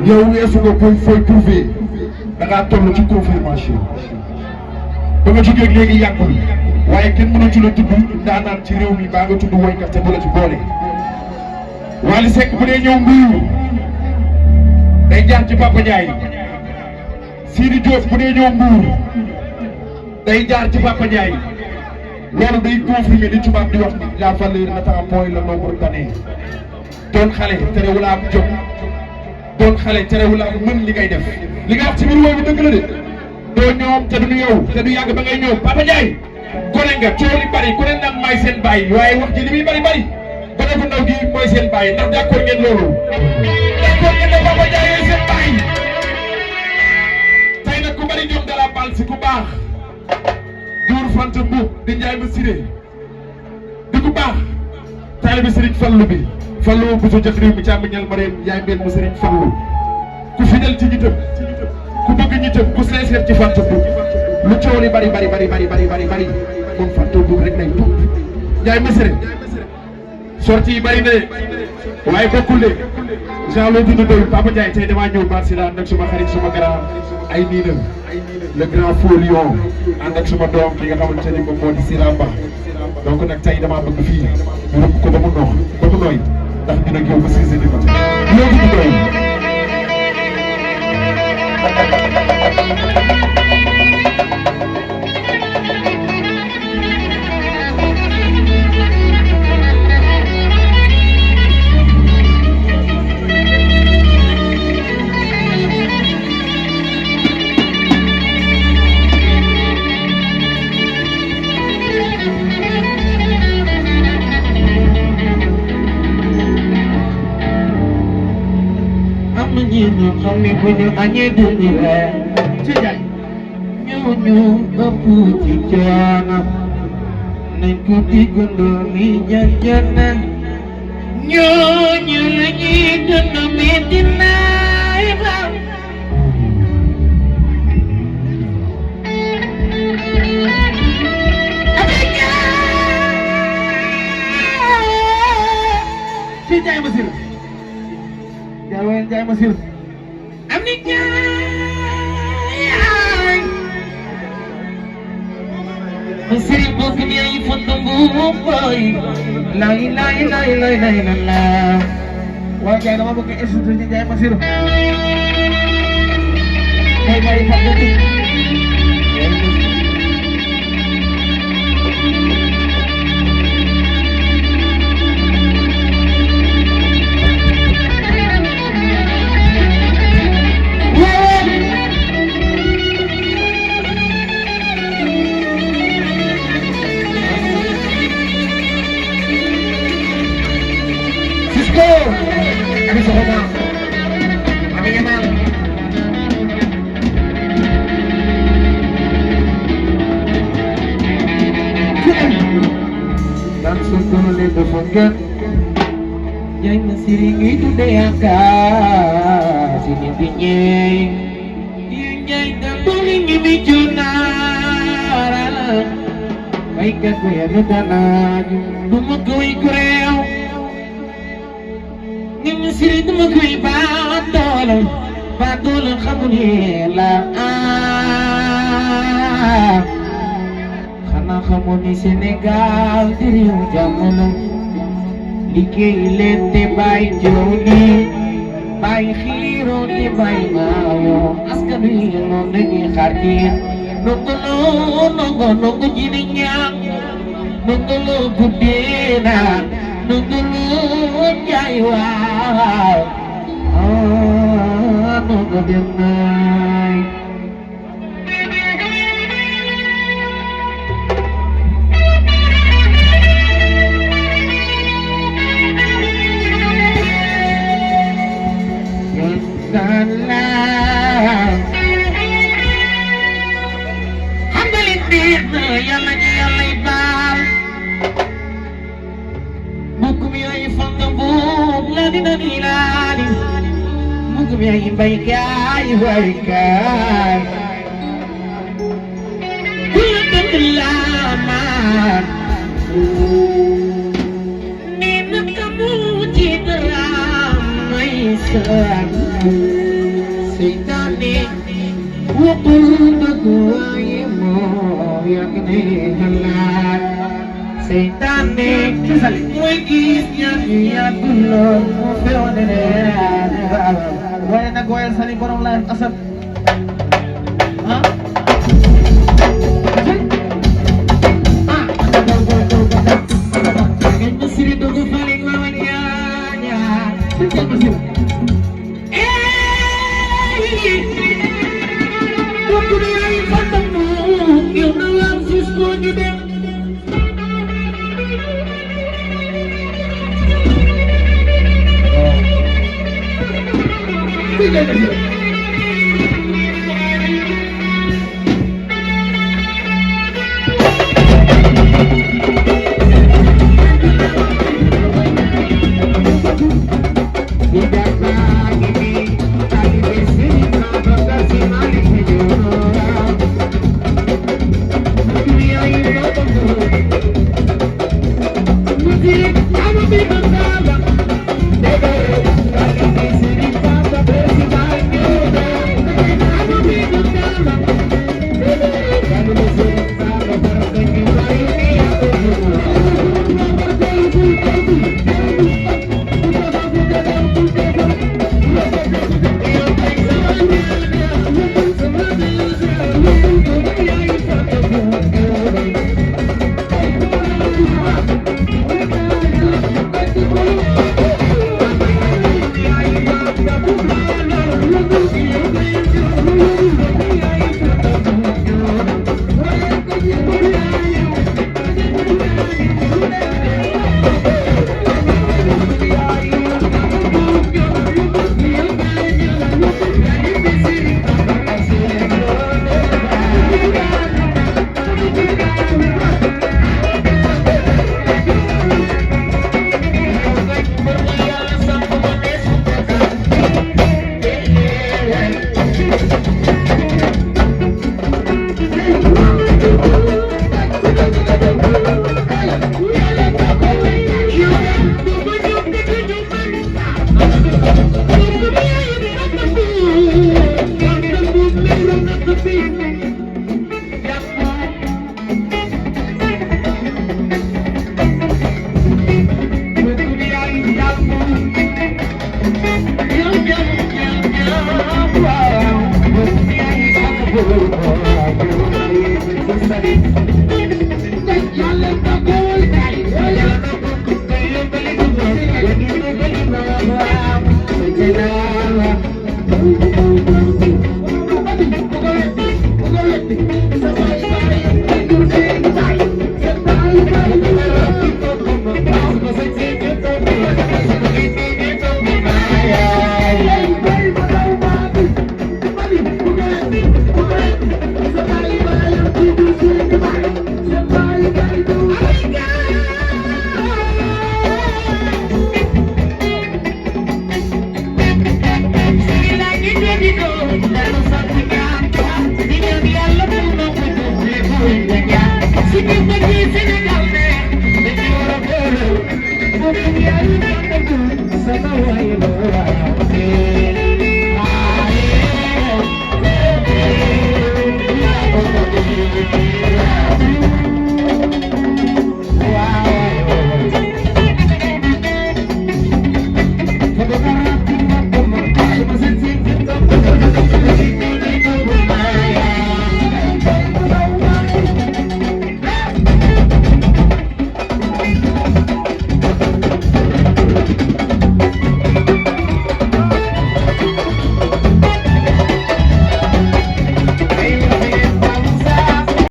yow weesu nga koy fooy prouvé da ngaa toll ci confirmation ba nga jógee léegi yàggul waaye kenn mënatu la tudd daanaan ci réew mi baa nga tudd woykat te bu la ci boole. Wally Seck bu dee ñëw Mbuur day jaar ci Papa Ndiaye Sidi Diop bu dee ñëw Mbuur day jaar ci Papa Ndiaye loolu day confirmer li tubaab di wax ni la valeur n'attend point le nombre d'années. doon xale terewul a am jom doon xale terewul a mën li ngay def li nga wax ci biir woowu dëgg la de doo ñoom te du yow te du yàgg ba ngay ñëw Papa Ndiaye gone nga coow li bari ku ne nag may seen bàyyi waaye wax ji li muy bari ba defu ndaw gi mooy seen bàyyi ndax d'accord ngeen loolu d'accord ngeen ne Papa Ndiaye yooyu seen bàyyi tey nag ku bari ñoom dala bal si ku baax Diour Fanta Mboup di Ndiaye ma Siré di ku baax taalibe Serigne Fallou bi Fallou bu so jëf réew mi càmm ñal ma reen yaay mbeen mu Serigne Fallou ku fidèle ci ñitam ku bëgg ñitam ku sincère ci Fanta Mboup lu coow li bari moom Fanta Mboup rek lay topp Ndiaye ma Siré sorti yi bari na waaye bokkul de Jean loo dund doyul Papa Ndiaye tey damaa ñëw marché la ànd ak suma xarit suma grand ay niinam le grand faux lion ànd ak suma doom ki nga xamante ni moom moo di Siramba donc nag tey damaa bëgg fii ñu rëbb ko ba mu nooy ndax ñu nag yow ba 6 heures du matin loo dund doyul ñu xam ne bu ñu añee duñu reer ci jaay ñu ëpp ci coono nañ ko diggandoo mi jar na ñooñu la ñuy dund mi dinaay xam ci jaay ma sir jaay ma sir am ni jaay ma sëriñ bokk ni ay fonto mbuum boy lay la waaye jaay dama bëgg institut ci jaay ma sir day fàttali Ami Soxna Ami Yamal dan su doole dafa gën jaay ma siri ngi tudde yaakaar si ni bi ñeey yu njaay da doole ngi mi junaara baykat ko yanu danaaju du ma koy ku réew ngi mi siri du ma koy baa doole xamul la xanaa xamoon ni Sénégal di réew jamono liggéey leen te bàyyi joow li bàyyi xiiroo te bàyyi maayoo askan wi noonu dañuy xaar ci yéen nongo ji ni ñaan nongo guddee na nongo jaay waaw nongo dem naay yàlla ñu yàlla baal mukkum yooyu fonta buub la dina di laali mukkum yooyu mbay kaay waay kaay kulla dëgg laa maan ni naka mu ci dara may saan seytaane waxul dëgg waaye moo yàgg ne xalaat seytaane mooy gis ñaar ñu yàgg lool mu feewane ne waaye nag waaye sani borom laay asal ah Siri dogo paling mamanya waktu dia ketemu yang dalam siswa juga